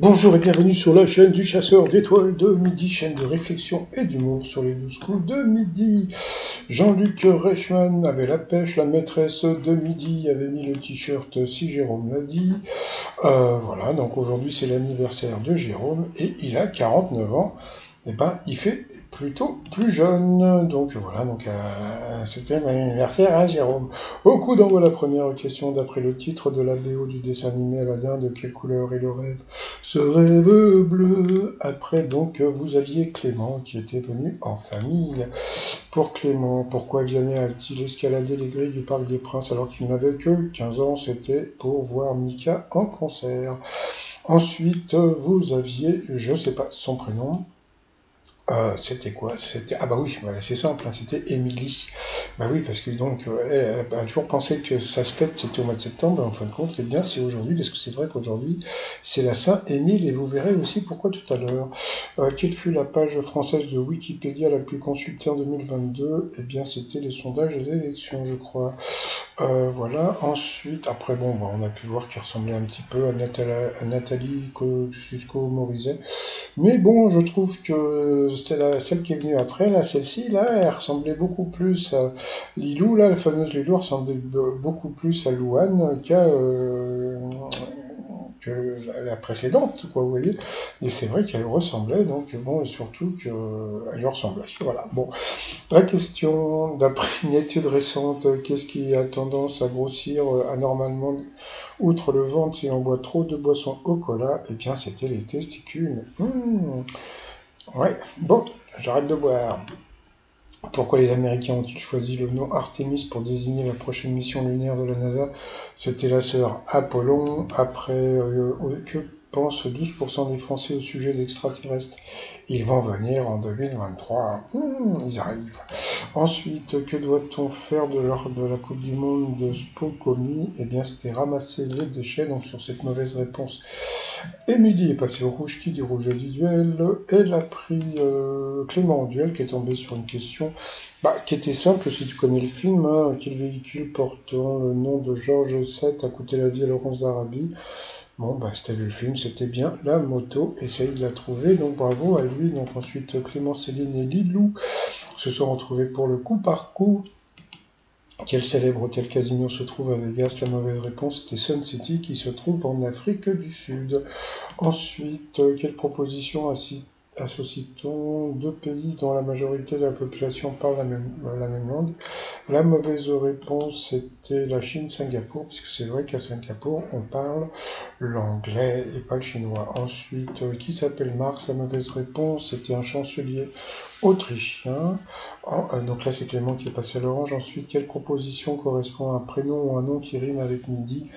Bonjour et bienvenue sur la chaîne du chasseur d'étoiles de midi, chaîne de réflexion et d'humour sur les 12 coups de midi. Jean-Luc Reichmann avait la pêche, la maîtresse de midi avait mis le t-shirt si Jérôme l'a dit. Voilà, donc aujourd'hui c'est l'anniversaire de Jérôme et il a 49 ans. Et ben, il fait plutôt plus jeune. Donc voilà, c'était mon anniversaire à Jérôme. Au coup d'envoi la première question, d'après le titre de la BO du dessin animé Aladdin, de quelle couleur est le rêve? Ce rêve bleu. Après donc, vous aviez Clément qui était venu en famille. Pour Clément, pourquoi Vianney a-t-il escaladé les grilles du Parc des Princes alors qu'il n'avait que 15 ans? C'était pour voir Mika en concert. Ensuite, vous aviez, je sais pas son prénom. C'était quoi? C'était ah bah oui, bah, c'est simple, hein, c'était Émilie. Bah oui, parce que donc elle a toujours pensé que sa fête c'était au mois de septembre, et en fin de compte, eh bien c'est aujourd'hui, parce que c'est vrai qu'aujourd'hui c'est la Saint-Émile, et vous verrez aussi pourquoi tout à l'heure. Quelle fut la page française de Wikipédia la plus consultée en 2022? Eh bien c'était les sondages et l'élection, je crois. Voilà. Ensuite, après, bon, bah, on a pu voir qu'il ressemblait un petit peu à Nathalie Kosciusko-Morizet. Mais bon, je trouve que celle qui est venue après, là, celle-ci, là, elle ressemblait beaucoup plus à Lilou, là, la fameuse Lilou ressemblait beaucoup plus à Louane que la précédente, quoi, vous voyez. Et c'est vrai qu'elle ressemblait, donc bon, et surtout qu'elle lui ressemblait. Voilà. Bon, la question, d'après une étude récente, qu'est-ce qui a tendance à grossir anormalement, outre le ventre, si l'on boit trop de boissons au cola? Eh bien, c'était les testicules. Ouais, bon, j'arrête de boire. Pourquoi les Américains ont-ils choisi le nom Artemis pour désigner la prochaine mission lunaire de la NASA? C'était la sœur Apollon. Après, que pensent 12% des Français au sujet d'extraterrestres? Ils vont venir en 2023. Ils arrivent. Ensuite, que doit-on faire lors de la Coupe du Monde de Spokomi? Eh bien, c'était ramasser les déchets. Donc, sur cette mauvaise réponse, Émilie est passée au rouge. Qui dit rouge dit duel. Elle a pris Clément en duel, qui est tombé sur une question qui était simple si tu connais le film. Hein. Quel véhicule portant le nom de Georges VII a coûté la vie à Laurence d'Arabie? Bon, bah, si t'as vu le film, c'était bien la moto. Essaye de la trouver, donc bravo à lui. Donc ensuite, Clément, Céline et Lilou se sont retrouvés pour le coup par coup. Quel célèbre hôtel casino se trouve à Vegas? La mauvaise réponse était Sun City, qui se trouve en Afrique du Sud. Ensuite, quelle proposition associe-t-on deux pays dont la majorité de la population parle la même langue? La mauvaise réponse était la Chine-Singapour, puisque c'est vrai qu'à Singapour, on parle l'anglais et pas le chinois. Ensuite, qui s'appelle Marx? La mauvaise réponse était un chancelier autrichien. Donc là, c'est Clément qui est passé à l'orange. Ensuite, quelle proposition correspond à un prénom ou un nom qui rime avec midi?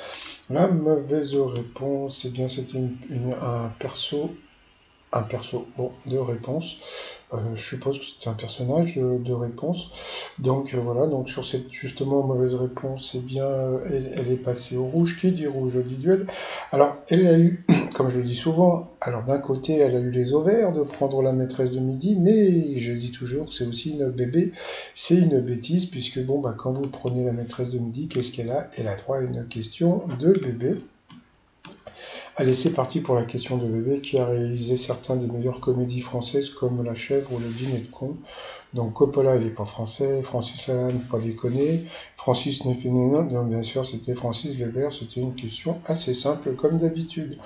La mauvaise réponse, eh bien, c'était un perso, bon, de réponse. Je suppose que c'était un personnage de réponse. Donc voilà, donc sur cette justement mauvaise réponse, eh bien, elle est passée au rouge. Qui dit rouge dit duel. Alors, elle a eu, comme je le dis souvent, alors d'un côté, elle a eu les ovaires de prendre la maîtresse de midi, mais je dis toujours que c'est aussi une bébé, c'est une bêtise, puisque bon, bah, quand vous prenez la maîtresse de midi, qu'est-ce qu'elle a? Elle a droit à une question de bébé. Allez, c'est parti pour la question de bébé qui a réalisé certains des meilleures comédies françaises comme La Chèvre ou Le Dîner de con. Donc Coppola, il n'est pas français, Francis Lalanne, pas déconner, Francis Népénénin, non bien sûr c'était Francis Weber, c'était une question assez simple comme d'habitude.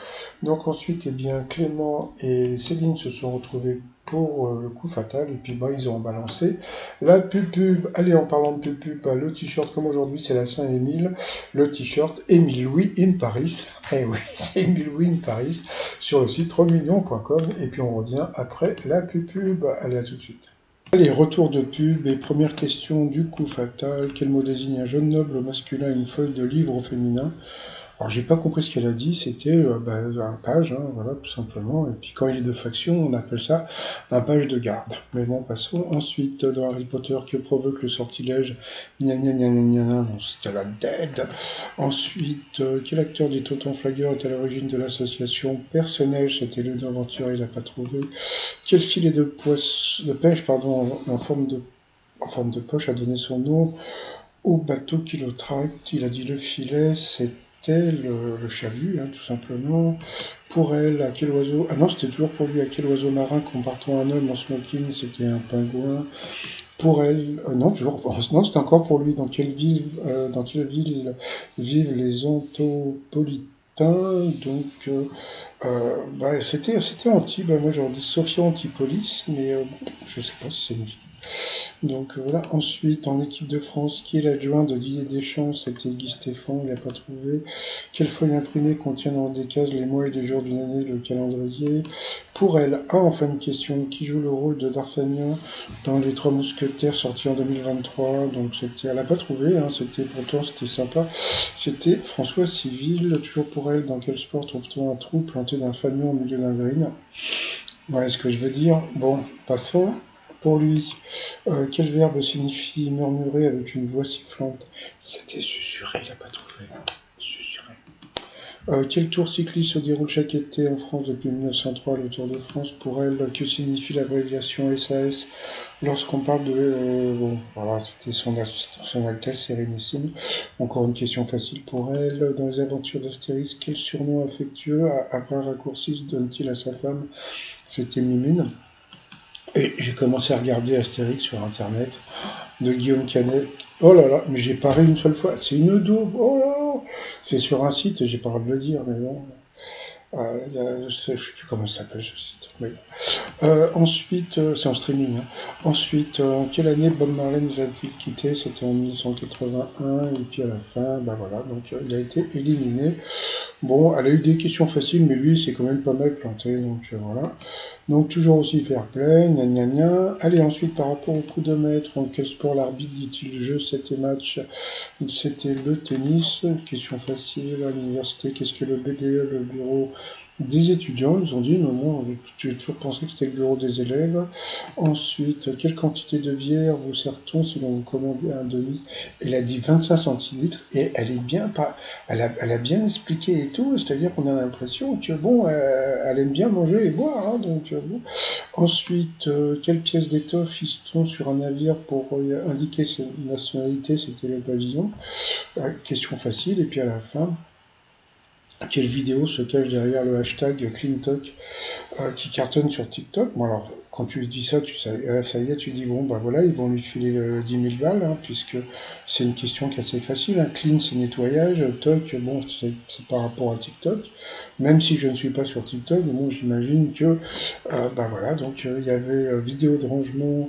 Donc ensuite, eh bien, Clément et Céline se sont retrouvés pour le coup fatal, et puis bah, ils ont balancé la pub. Allez, en parlant de pub, bah, le t-shirt, comme aujourd'hui c'est la Saint-Émile, le t-shirt Émile Louis in Paris, eh oui, c'est Émile Louis in Paris, sur le site trosmignon.com, et puis on revient après la pub. Allez, à tout de suite. Allez, retour de pub et première question du coup fatal. Quel mot désigne un jeune noble au masculin et une feuille de livre au féminin? Alors j'ai pas compris ce qu'elle a dit, c'était un page, hein, voilà, tout simplement. Et puis quand il est de faction, on appelle ça un page de garde. Mais bon, passons. Ensuite, dans Harry Potter, que provoque le sortilège? Gna gna gna gna gna, non, c'était la dead. Ensuite, quel acteur des Tontons Flaggeurs est à l'origine de l'association Personnage? C'était le Ventura, il a pas trouvé. Quel filet de pêche, pardon, en forme de poche a donné son nom au bateau qui le tracte? Il a dit le filet, c'était c'était le chalut, hein, tout simplement. Pour elle, à quel oiseau... Ah non, c'était toujours pour lui, à quel oiseau marin comparant un homme en smoking, c'était un pingouin. Pour elle, non, toujours, non, c'était encore pour lui. Dans quelle ville vivent les Antopolitains? Donc, c'était Antibes. Moi, j'aurais dit Sophia Antipolis, mais je sais pas si c'est une ville. Donc voilà. Ensuite, en équipe de France, qui est l'adjoint de Didier Deschamps? C'était Guy Stéphane, il n'a pas trouvé. Quelle feuille imprimée contient dans des cases les mois et les jours d'une année, le calendrier? Pour elle, enfin une question, qui joue le rôle de D'Artagnan dans Les Trois Mousquetaires sortis en 2023? Donc elle n'a pas trouvé, hein, pourtant c'était sympa. C'était François Civil, toujours pour elle, dans quel sport trouve-t-on un trou planté d'un fanion au milieu d'un green? Ouais, ce que je veux dire. Bon, passons. Pour lui, quel verbe signifie murmurer avec une voix sifflante? C'était susurrer, il n'a pas trouvé. Susurrer. Quel tour cycliste se déroule chaque été en France depuis 1903, le Tour de France? Pour elle, que signifie l'abréviation SAS lorsqu'on parle de... bon, voilà, c'était son Altesse Sérénissime. Encore une question facile pour elle. Dans les aventures d'Astérix, quel surnom affectueux, après un raccourci, donne-t-il à sa femme? C'était Mimine. Et j'ai commencé à regarder Astérix sur Internet, de Guillaume Canet. Oh là là, mais j'ai paré une seule fois. C'est une daube. Oh là là. C'est sur un site, j'ai pas le droit de le dire, mais bon. Je sais plus comment ça s'appelle ce site. Mais bon. Ensuite, c'est en streaming. Hein. Ensuite, en quelle année Bob Marley nous a-t-il quitté? C'était en 1981. Et puis à la fin, bah voilà, donc il a été éliminé. Bon, elle a eu des questions faciles, mais lui, c'est quand même pas mal planté, donc voilà. Donc toujours aussi fair play, gna gna gna. Allez, ensuite, par rapport au coup de maître, en quel sport l'arbitre dit-il jeu, c'était match? C'était le tennis. Question facile, à l'université, qu'est-ce que le BDE, le bureau des étudiants? Ils ont dit, non, j'ai toujours pensé que c'était le bureau des élèves. Ensuite, quelle quantité de bière vous sert-on si l'on vous commande un demi? Elle a dit 25 centilitres, et elle est bien pas... Elle a bien expliqué et tout, c'est-à-dire qu'on a l'impression que, bon, elle aime bien manger et boire, hein, donc bon. Ensuite, quelle pièce d'étoffe fise-t-on sur un navire pour indiquer sa nationalité? C'était le pavillon. Question facile, et puis à la fin, quelle vidéo se cache derrière le hashtag CleanTalk qui cartonne sur TikTok? Bon alors, quand tu dis ça, ça y est, tu dis bon, bah voilà, ils vont lui filer 10 000 balles, hein, puisque c'est une question qui est assez facile. Hein. Clean, c'est nettoyage. Talk, bon, c'est par rapport à TikTok. Même si je ne suis pas sur TikTok, bon, j'imagine que, bah voilà, donc il y avait vidéo de rangement,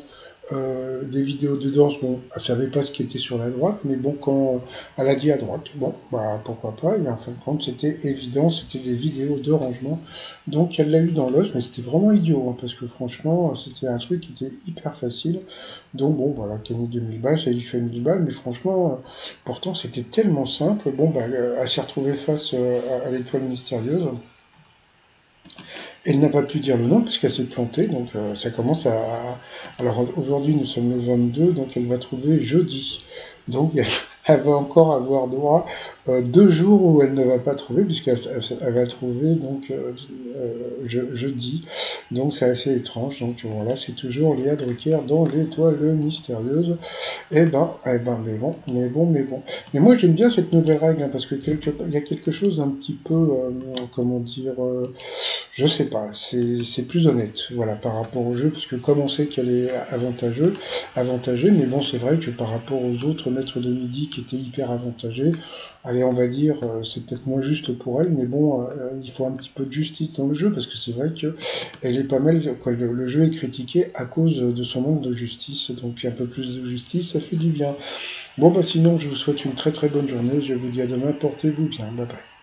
des vidéos de danse. Bon, elle savait pas ce qui était sur la droite, mais bon, quand elle a dit à droite, bon, bah pourquoi pas. Et en fin de compte, c'était évident, c'était des vidéos de rangement. Donc elle l'a eu dans l'os, mais c'était vraiment idiot, hein, parce que franchement, c'était un truc qui était hyper facile. Donc bon, voilà, gagner 2000 balles, ça lui fait 1000 balles, mais franchement, pourtant c'était tellement simple. Bon, bah, elle s'est retrouvée face à l'étoile mystérieuse. Elle n'a pas pu dire le nom puisqu'elle s'est plantée, donc ça commence à... Alors aujourd'hui nous sommes le 22, donc elle va trouver jeudi. Donc elle va encore avoir droit 2 jours où elle ne va pas trouver, puisqu'elle va trouver donc jeudi. Donc c'est assez étrange, donc voilà, c'est toujours Léa Drucker dans l'étoile mystérieuse. Mais bon. Mais moi j'aime bien cette nouvelle règle, hein, parce que il y a quelque chose d'un petit peu, comment dire, je sais pas, c'est plus honnête, voilà, par rapport au jeu, parce que comme on sait qu'elle est avantagée, mais bon, c'est vrai que par rapport aux autres maîtres de midi qui étaient hyper avantagés, allez, on va dire, c'est peut-être moins juste pour elle, mais bon, il faut un petit peu de justice dans le jeu, parce que c'est vrai que elle est pas mal, quoi, le jeu est critiqué à cause de son manque de justice, donc un peu plus de justice, ça fait du bien. Bon, bah sinon, je vous souhaite une très très bonne journée, je vous dis à demain, portez-vous bien, bye bye.